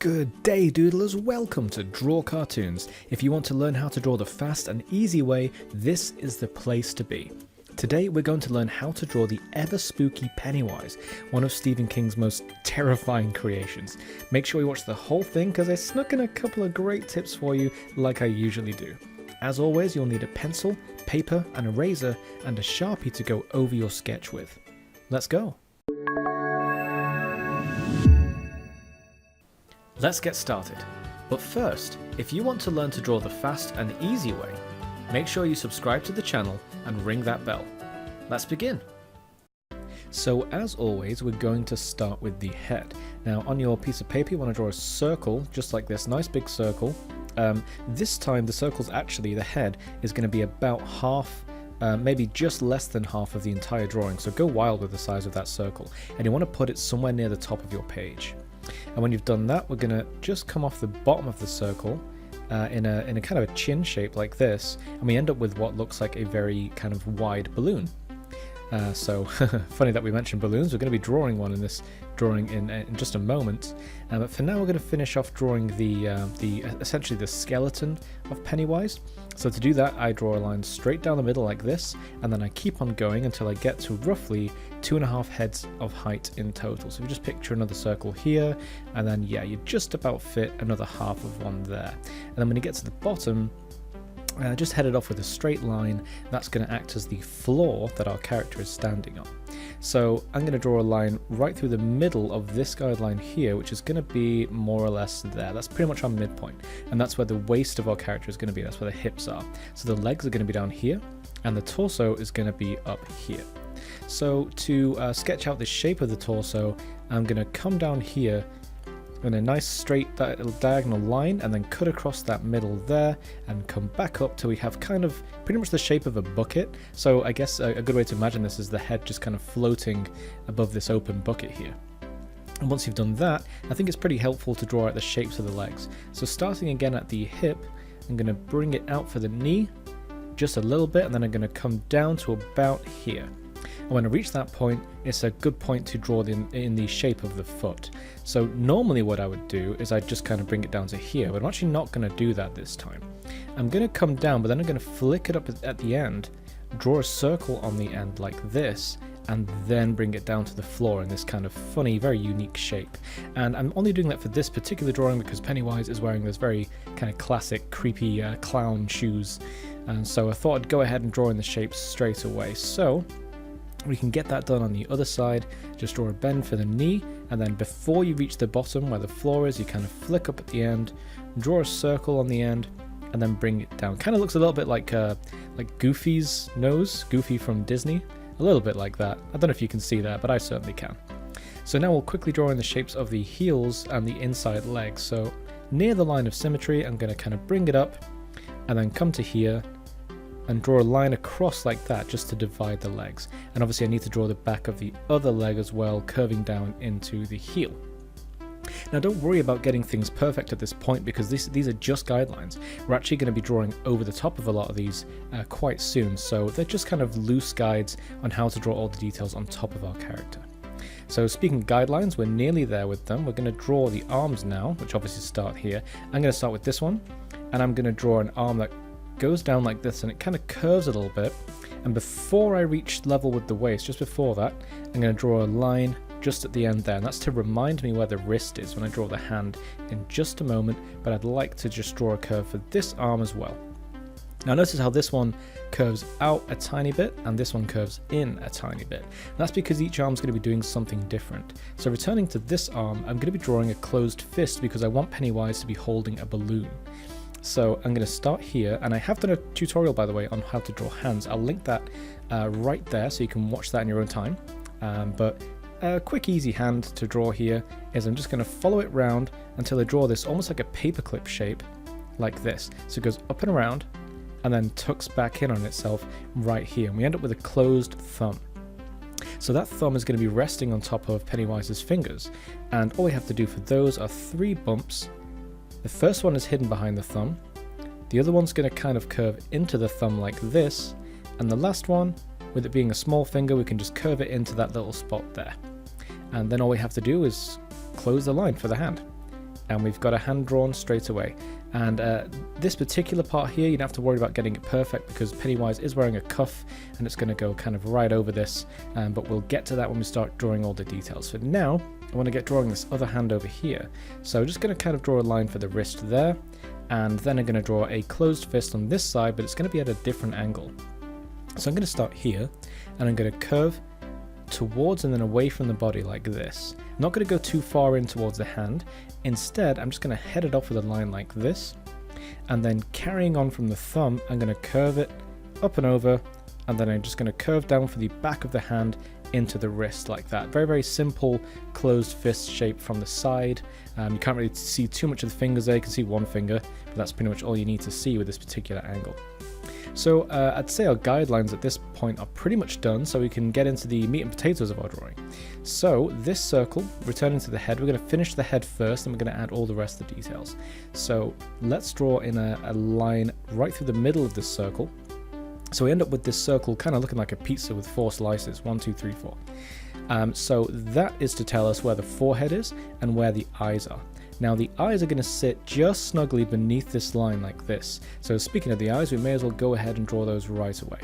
Good day, doodlers. Welcome to Draw Cartoons. If you want to learn how to draw the fast and easy way, this is the place to be. Today we're going to learn how to draw the ever spooky Pennywise, one of Stephen King's most terrifying creations. Make sure you watch the whole thing because I snuck in a couple of great tips for you like I usually do. As always, you'll need a pencil, paper, an eraser, and a Sharpie to go over your sketch with. Let's go! Let's get started. But first, if you want to learn to draw the fast and easy way, make sure you subscribe to the channel and ring that bell. Let's begin. So as always, we're going to start with the head. Now on your piece of paper you want to draw a circle, just like this, nice big circle. This time the circle's actually, the head is going to be about half, maybe just less than half of the entire drawing, so go wild with the size of that circle. And you want to put it somewhere near the top of your page. And when you've done that, we're going to just come off the bottom of the circle in a kind of a chin shape like this, and we end up with what looks like a very kind of wide balloon. So funny that we mentioned balloons. We're going to be drawing one in this drawing in just a moment, but for now we're going to finish off drawing the essentially the skeleton of Pennywise. So to do that, I draw a line straight down the middle like this, and then I keep on going until I get to roughly 2.5 heads of height in total. So if you just picture another circle here, and then yeah, you just about fit another half of one there. And then when you get to the bottom, just head it off with a straight line. That's going to act as the floor that our character is standing on. So I'm going to draw a line right through the middle of this guideline here, which is going to be more or less there. That's pretty much our midpoint, and that's where the waist of our character is going to be. That's where the hips are. So the legs are going to be down here, and the torso is going to be up here. So to sketch out the shape of the torso, I'm going to come down here in a nice straight diagonal line and then cut across that middle there and come back up till we have kind of pretty much the shape of a bucket. So I guess a good way to imagine this is the head just kind of floating above this open bucket here. And once you've done that, I think it's pretty helpful to draw out the shapes of the legs. So starting again at the hip, I'm going to bring it out for the knee just a little bit, and then I'm going to come down to about here. And when I reach that point, it's a good point to draw in the shape of the foot. So normally what I would do is I'd just kind of bring it down to here, but I'm actually not going to do that this time. I'm going to come down, but then I'm going to flick it up at the end, draw a circle on the end like this, and then bring it down to the floor in this kind of funny, very unique shape. And I'm only doing that for this particular drawing because Pennywise is wearing this very kind of classic, creepy clown shoes. And so I thought I'd go ahead and draw in the shapes straight away. So we can get that done on the other side. Just draw a bend for the knee, and then before you reach the bottom where the floor is, you kind of flick up at the end, draw a circle on the end, and then bring it down. Kind of looks a little bit like Goofy's nose, Goofy from Disney. A little bit like that. I don't know if you can see that, but I certainly can. So now we'll quickly draw in the shapes of the heels and the inside legs. So near the line of symmetry, I'm going to kind of bring it up and then come to here and draw a line across like that just to divide the legs. And obviously I need to draw the back of the other leg as well, curving down into the heel. Now don't worry about getting things perfect at this point because these are just guidelines. We're actually going to be drawing over the top of a lot of these quite soon, so they're just kind of loose guides on how to draw all the details on top of our character. So speaking of guidelines, we're nearly there with them. We're going to draw the arms now, which obviously start here. I'm going to start with this one, and I'm going to draw an arm that goes down like this, and it kind of curves a little bit. And before I reach level with the waist, just before that, I'm going to draw a line just at the end there, and that's to remind me where the wrist is when I draw the hand in just a moment, but I'd like to just draw a curve for this arm as well. Now notice how this one curves out a tiny bit and this one curves in a tiny bit. That's because each arm is going to be doing something different. So returning to this arm, I'm going to be drawing a closed fist because I want Pennywise to be holding a balloon. So I'm going to start here, and I have done a tutorial by the way on how to draw hands. I'll link that right there so you can watch that in your own time. But a quick easy hand to draw here is I'm just going to follow it round until I draw this almost like a paperclip shape like this. So it goes up and around and then tucks back in on itself right here, and we end up with a closed thumb. So that thumb is going to be resting on top of Pennywise's fingers, and all we have to do for those are 3 bumps. The first one is hidden behind the thumb, the other one's going to kind of curve into the thumb like this, and the last one, with it being a small finger, we can just curve it into that little spot there. And then all we have to do is close the line for the hand. and we've got a hand drawn straight away. And this particular part here, you don't have to worry about getting it perfect because Pennywise is wearing a cuff and it's going to go kind of right over this, but we'll get to that when we start drawing all the details. For now, I want to get drawing this other hand over here. So I'm just going to kind of draw a line for the wrist there, and then I'm going to draw a closed fist on this side, but it's going to be at a different angle. So I'm going to start here, and I'm going to curve towards and then away from the body like this. I'm not going to go too far in towards the hand. Instead, I'm just going to head it off with a line like this, and then carrying on from the thumb, I'm going to curve it up and over, and then I'm just going to curve down for the back of the hand into the wrist like that. Very, very simple closed fist shape from the side. You can't really see too much of the fingers there. You can see one finger, but that's pretty much all you need to see with this particular angle. So I'd say our guidelines at this point are pretty much done, so we can get into the meat and potatoes of our drawing. So this circle, returning to the head, we're going to finish the head first, and we're going to add all the rest of the details. So let's draw in a line right through the middle of this circle. So we end up with this circle kind of looking like a pizza with 4 slices, 1, 2, 3, 4. So that is to tell us where the forehead is and where the eyes are. Now the eyes are going to sit just snugly beneath this line like this. So speaking of the eyes, we may as well go ahead and draw those right away.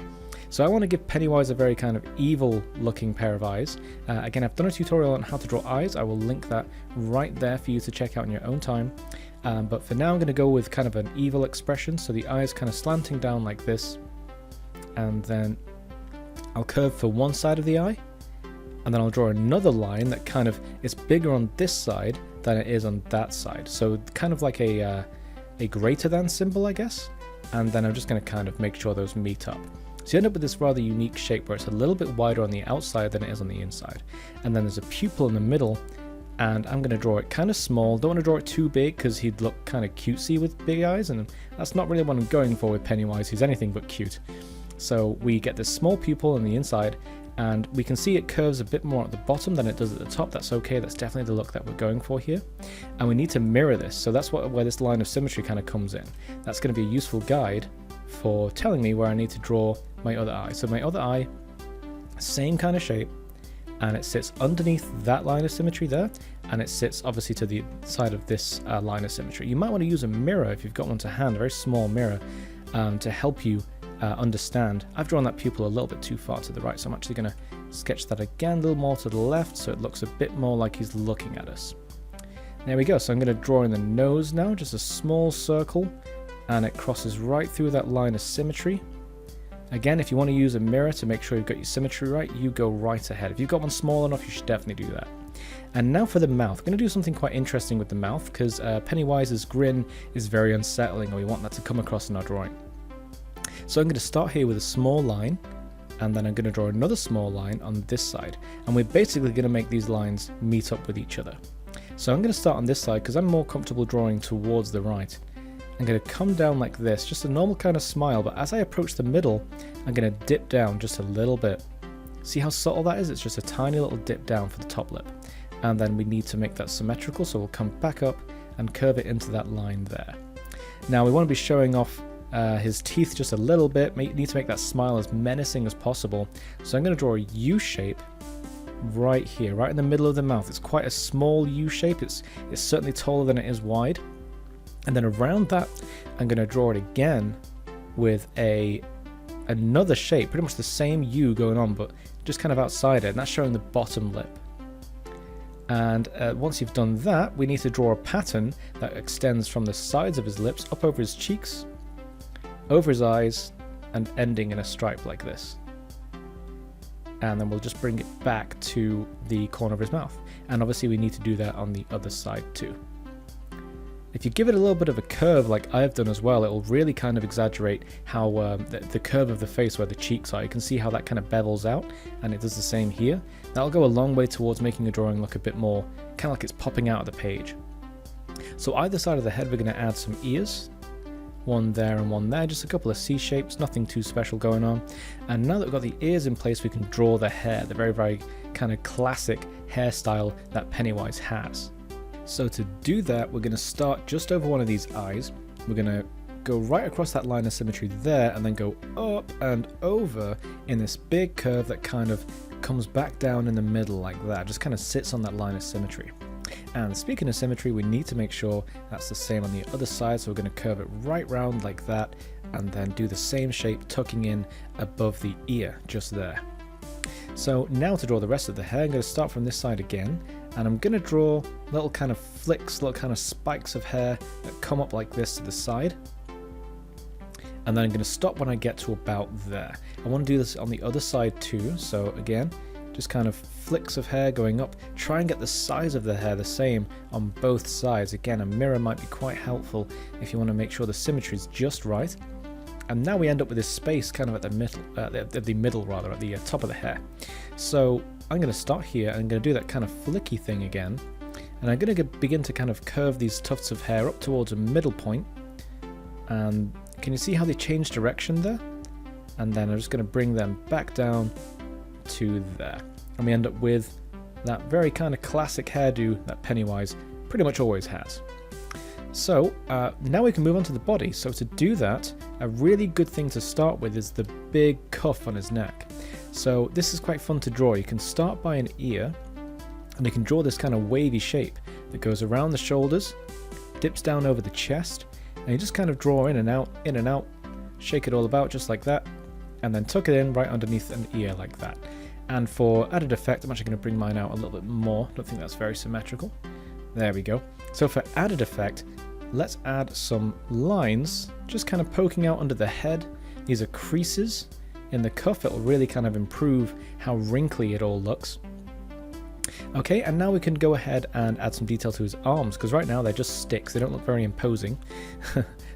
So I want to give Pennywise a very kind of evil looking pair of eyes. Again, I've done a tutorial on how to draw eyes. I will link that right there for you to check out in your own time. But for now I'm going to go with kind of an evil expression. So the eyes kind of slanting down like this. And then I'll curve for one side of the eye, and then I'll draw another line that kind of is bigger on this side than it is on that side. So kind of like a greater than symbol, I guess. And then I'm just going to kind of make sure those meet up. So you end up with this rather unique shape where it's a little bit wider on the outside than it is on the inside. And then there's a pupil in the middle, and I'm going to draw it kind of small. Don't want to draw it too big because he'd look kind of cutesy with big eyes, and that's not really what I'm going for with Pennywise. He's anything but cute. So we get this small pupil on the inside, and we can see it curves a bit more at the bottom than it does at the top. That's okay, that's definitely the look that we're going for here. And we need to mirror this, so that's where this line of symmetry kind of comes in. That's going to be a useful guide for telling me where I need to draw my other eye. So my other eye, same kind of shape, and it sits underneath that line of symmetry there, and it sits obviously to the side of this line of symmetry. You might want to use a mirror if you've got one to hand, a very small mirror, to help you understand. I've drawn that pupil a little bit too far to the right, so I'm actually going to sketch that again a little more to the left so it looks a bit more like he's looking at us. There we go. So I'm going to draw in the nose now, just a small circle, and it crosses right through that line of symmetry. Again, if you want to use a mirror to make sure you've got your symmetry right, you go right ahead. If you've got one small enough, you should definitely do that. And now for the mouth. I'm going to do something quite interesting with the mouth because Pennywise's grin is very unsettling, and we want that to come across in our drawing. So I'm going to start here with a small line, and then I'm going to draw another small line on this side, and we're basically going to make these lines meet up with each other. So I'm going to start on this side because I'm more comfortable drawing towards the right. I'm going to come down like this, just a normal kind of smile, but as I approach the middle, I'm going to dip down just a little bit. See how subtle that is? It's just a tiny little dip down for the top lip. And then we need to make that symmetrical, so we'll come back up and curve it into that line there. Now we want to be showing off his teeth just a little bit. Need to make that smile as menacing as possible. So I'm going to draw a U shape right here, right in the middle of the mouth. It's quite a small U shape. It's certainly taller than it is wide. And then around that, I'm going to draw it again with another shape, pretty much the same U going on, but just kind of outside it, and that's showing the bottom lip. And once you've done that, we need to draw a pattern that extends from the sides of his lips up over his cheeks, over his eyes, and ending in a stripe like this. And then we'll just bring it back to the corner of his mouth. And obviously we need to do that on the other side too. If you give it a little bit of a curve like I've done as well, it will really kind of exaggerate how the curve of the face where the cheeks are. You can see how that kind of bevels out, and it does the same here. That'll go a long way towards making a drawing look a bit more, kind of like it's popping out of the page. So either side of the head we're going to add some ears. One there and one there, just a couple of C shapes, nothing too special going on. And now that we've got the ears in place, we can draw the hair, the very, very kind of classic hairstyle that Pennywise has. So to do that, we're going to start just over one of these eyes. We're going to go right across that line of symmetry there, and then go up and over in this big curve that kind of comes back down in the middle like that, just kind of sits on that line of symmetry. And speaking of symmetry, we need to make sure that's the same on the other side, so we're going to curve it right round like that, and then do the same shape tucking in above the ear, just there. So now to draw the rest of the hair, I'm going to start from this side again, and I'm going to draw little kind of flicks, little kind of spikes of hair that come up like this to the side. And then I'm going to stop when I get to about there. I want to do this on the other side too, so again, just kind of flicks of hair going up. Try and get the size of the hair the same on both sides. Again, a mirror might be quite helpful if you want to make sure the symmetry is just right. And now we end up with this space kind of at the top of the hair. So I'm going to start here and I'm going to do that kind of flicky thing again. And I'm going to begin to kind of curve these tufts of hair up towards a middle point. And can you see how they change direction there? And then I'm just going to bring them back down to there. And we end up with that very kind of classic hairdo that Pennywise pretty much always has. So now we can move on to the body. So to do that, a really good thing to start with is the big cuff on his neck. So this is quite fun to draw. You can start by an ear, and you can draw this kind of wavy shape that goes around the shoulders, dips down over the chest, and you just kind of draw in and out, shake it all about just like that, and then tuck it in right underneath an ear like that. And for added effect, I'm actually going to bring mine out a little bit more. Don't think that's very symmetrical. There we go. So for added effect, let's add some lines just kind of poking out under the head. These are creases in the cuff. It'll really kind of improve how wrinkly it all looks. Okay, and now we can go ahead and add some detail to his arms, because right now they're just sticks. They don't look very imposing.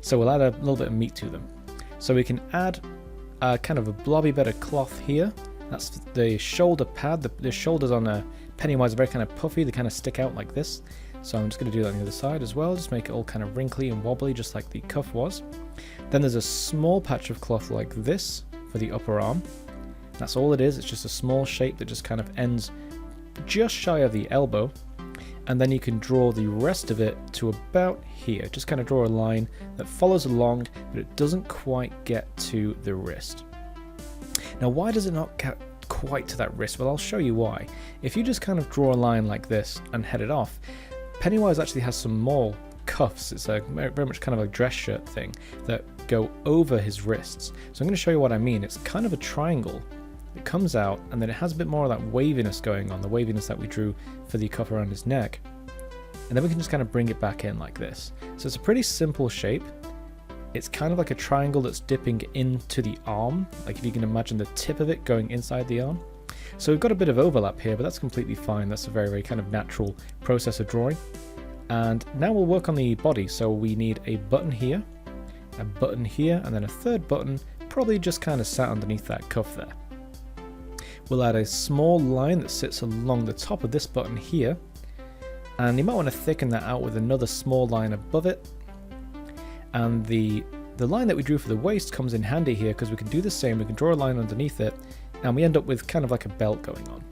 So we'll add a little bit of meat to them. So we can add kind of a blobby bit of cloth here. That's the shoulder pad. The shoulders on Pennywise are very kind of puffy. They kind of stick out like this. So I'm just going to do that on the other side as well. Just make it all kind of wrinkly and wobbly, just like the cuff was. Then there's a small patch of cloth like this for the upper arm. That's all it is. It's just a small shape that just kind of ends just shy of the elbow. And then you can draw the rest of it to about here. Just kind of draw a line that follows along, but it doesn't quite get to the wrist. Now, why does it not get quite to that wrist? Well, I'll show you why. If you just kind of draw a line like this and head it off, Pennywise actually has some more cuffs. It's a very much kind of a dress shirt thing that go over his wrists. So I'm going to show you what I mean. It's kind of a triangle. It comes out, and then it has a bit more of that waviness going on, the waviness that we drew for the cuff around his neck. And then we can just kind of bring it back in like this. So it's a pretty simple shape. It's kind of like a triangle that's dipping into the arm, like if you can imagine the tip of it going inside the arm. So we've got a bit of overlap here, but that's completely fine. That's a very, very kind of natural process of drawing. And now we'll work on the body. So we need a button here, and then a third button, probably just kind of sat underneath that cuff there. We'll add a small line that sits along the top of this button here, and you might want to thicken that out with another small line above it. And the line that we drew for the waist comes in handy here, because we can do the same. We can draw a line underneath it, and we end up with kind of like a belt going on.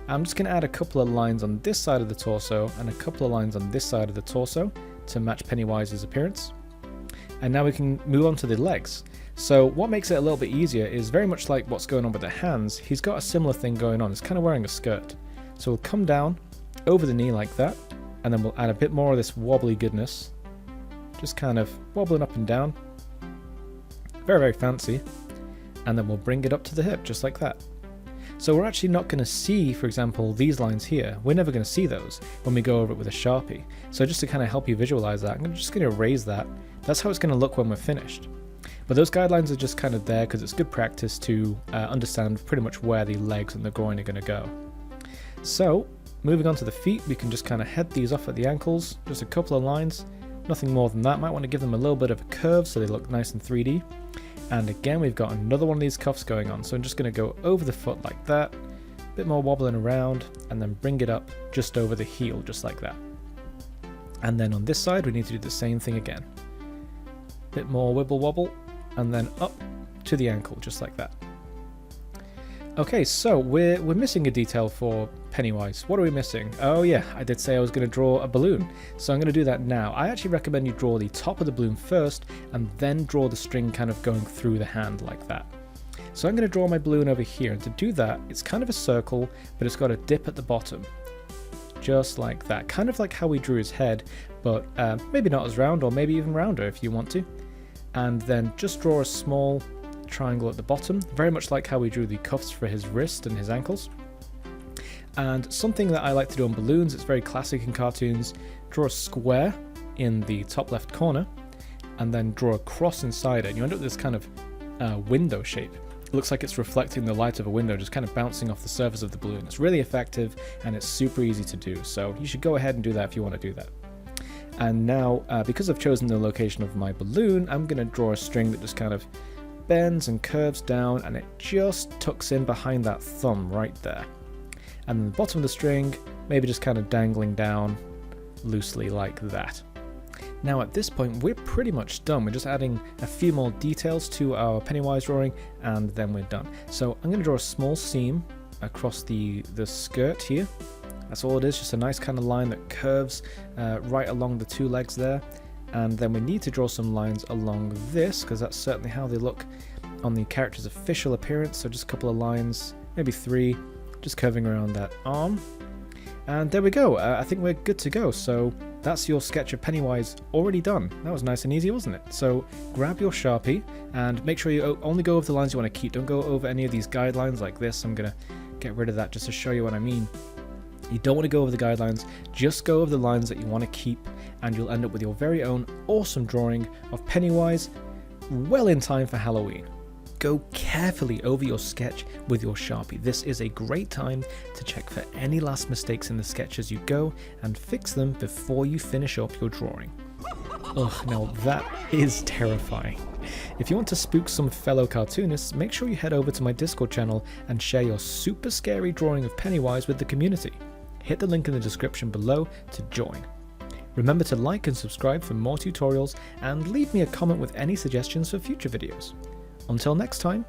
I'm just going to add a couple of lines on this side of the torso and a couple of lines on this side of the torso to match Pennywise's appearance. And now we can move on to the legs. So what makes it a little bit easier is very much like what's going on with the hands. He's got a similar thing going on. He's kind of wearing a skirt. So we'll come down over the knee like that, and then we'll add a bit more of this wobbly goodness. Just kind of wobbling up and down. Very, very fancy. And then we'll bring it up to the hip, just like that. So we're actually not going to see, for example, these lines here. We're never going to see those when we go over it with a Sharpie. So just to kind of help you visualize that, I'm just going to erase that. That's how it's going to look when we're finished. But those guidelines are just kind of there because it's good practice to understand pretty much where the legs and the groin are going to go. So moving on to the feet, we can just kind of head these off at the ankles, just a couple of lines, nothing more than that. Might want to give them a little bit of a curve so they look nice and 3D. And again, we've got another one of these cuffs going on. So I'm just going to go over the foot like that, a bit more wobbling around, and then bring it up just over the heel, just like that. And then on this side, we need to do the same thing again. Bit more wibble wobble, and then up to the ankle, just like that. Okay, so we're missing a detail for Pennywise. What are we missing? Oh yeah, I did say I was going to draw a balloon, so I'm going to do that now. I actually recommend you draw the top of the balloon first, and then draw the string kind of going through the hand like that. So I'm going to draw my balloon over here, and to do that, it's kind of a circle, but it's got a dip at the bottom. just like that. Kind of like how we drew his head, but maybe not as round, or maybe even rounder if you want to. And then just draw a small triangle at the bottom, very much like how we drew the cuffs for his wrist and his ankles. And something that I like to do on balloons, it's very classic in cartoons, draw a square in the top left corner, and then draw a cross inside it, and you end up with this kind of window shape. It looks like it's reflecting the light of a window, just kind of bouncing off the surface of the balloon. It's really effective, and it's super easy to do, so you should go ahead and do that if you want to do that. And now, because I've chosen the location of my balloon, I'm going to draw a string that just kind of bends and curves down, and it just tucks in behind that thumb right there. And then the bottom of the string, maybe just kind of dangling down loosely like that. Now at this point, we're pretty much done. We're just adding a few more details to our Pennywise drawing, and then we're done. So I'm going to draw a small seam across the skirt here. That's all it is, just a nice kind of line that curves right along the two legs there. And then we need to draw some lines along this, because that's certainly how they look on the character's official appearance. So just a couple of lines, maybe 3, just curving around that arm. And there we go. I think we're good to go. So that's your sketch of Pennywise already done. That was nice and easy, wasn't it? So grab your Sharpie and make sure you only go over the lines you want to keep. Don't go over any of these guidelines like this. I'm going to get rid of that just to show you what I mean. You don't want to go over the guidelines, just go over the lines that you want to keep, and you'll end up with your very own awesome drawing of Pennywise well in time for Halloween. Go carefully over your sketch with your Sharpie. This is a great time to check for any last mistakes in the sketch as you go, and fix them before you finish up your drawing. Ugh, now that is terrifying. If you want to spook some fellow cartoonists, make sure you head over to my Discord channel and share your super scary drawing of Pennywise with the community. Hit the link in the description below to join. Remember to like and subscribe for more tutorials, and leave me a comment with any suggestions for future videos. Until next time,